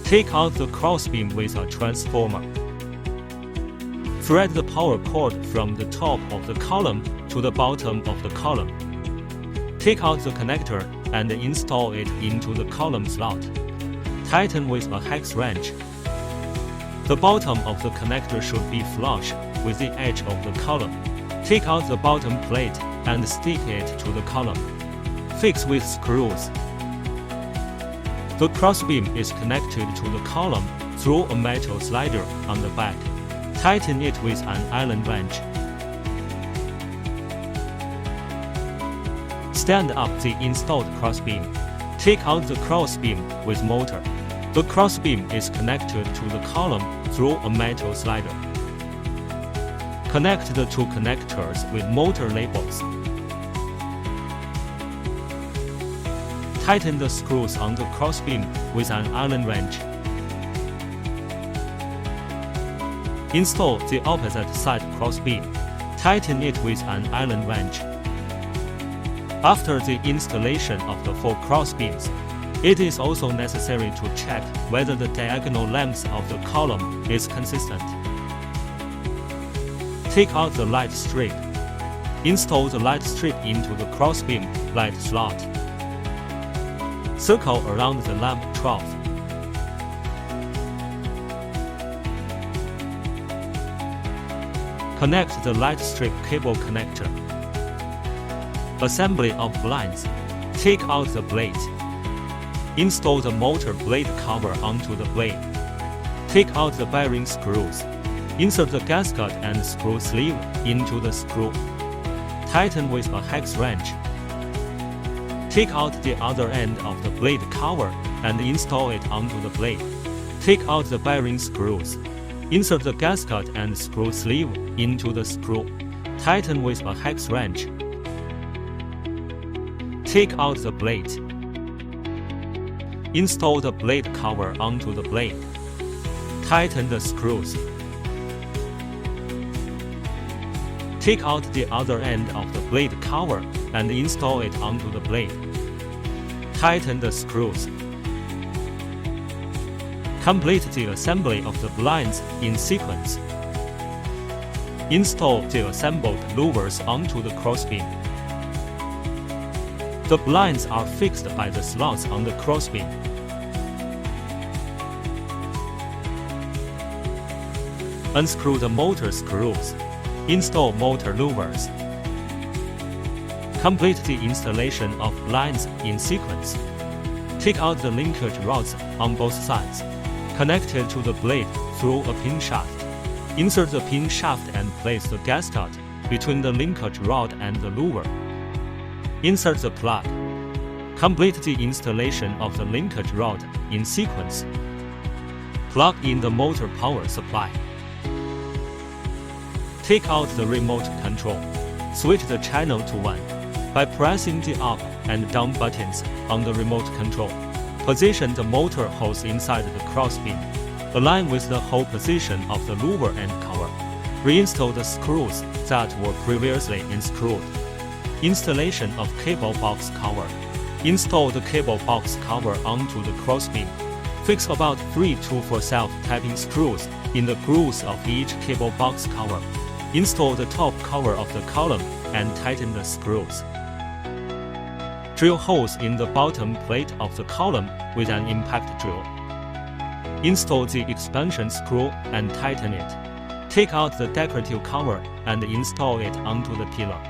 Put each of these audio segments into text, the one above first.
Take out the crossbeam with a transformer. Thread the power cord from the top of the column to the bottom of the column. Take out the connector and install it into the column slot. Tighten with a hex wrench. The bottom of the connector should be flush with the edge of the column. Take out the bottom plate and stick it to the column. Fix with screws. The crossbeam is connected to the column through a metal slider on the back. Tighten it with an Allen wrench. Stand up the installed crossbeam. Take out the crossbeam with motor. The crossbeam is connected to the column through a metal slider. Connect the two connectors with motor labels. Tighten the screws on the crossbeam with an Allen wrench. Install the opposite side crossbeam. Tighten it with an Allen wrench. After the installation of the 4 crossbeams, it is also necessary to check whether the diagonal length of the column is consistent. Take out the light strip. Install the light strip into the crossbeam light slot. Circle around the lamp trough. Connect the light strip cable connector. Assembly of blinds. Take out the blade. Install the motor blade cover onto the blade. Take out the bearing screws. Insert the gasket and screw sleeve into the screw. Tighten with a hex wrench. Take out the other end of the blade cover and install it onto the blade. Take out the bearing screws. Insert the gasket and screw sleeve into the screw. Tighten with a hex wrench. Take out the blade. Install the blade cover onto the blade. Tighten the screws. Take out the other end of the blade cover and install it onto the blade. Tighten the screws. Complete the assembly of the blinds in sequence. Install the assembled louvers onto the crossbeam. The blinds are fixed by the slots on the crossbeam. Unscrew the motor screws. Install motor louvers. Complete the installation of blinds in sequence. Take out the linkage rods on both sides. Connect it to the blade through a pin shaft. Insert the pin shaft and place the gasket between the linkage rod and the louver. Insert the plug. Complete the installation of the linkage rod in sequence. Plug in the motor power supply. Take out the remote control. Switch the channel to 1 by pressing the up and down buttons on the remote control. Position the motor hose inside the crossbeam. Align with the hole position of the louver and cover. Reinstall the screws that were previously unscrewed. Installation of cable box cover. Install the cable box cover onto the crossbeam. Fix about 3 to 4 self-tapping screws in the grooves of each cable box cover. Install the top cover of the column and tighten the screws. Drill holes in the bottom plate of the column with an impact drill. Install the expansion screw and tighten it. Take out the decorative cover and install it onto the pillar.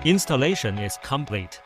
Installation is complete.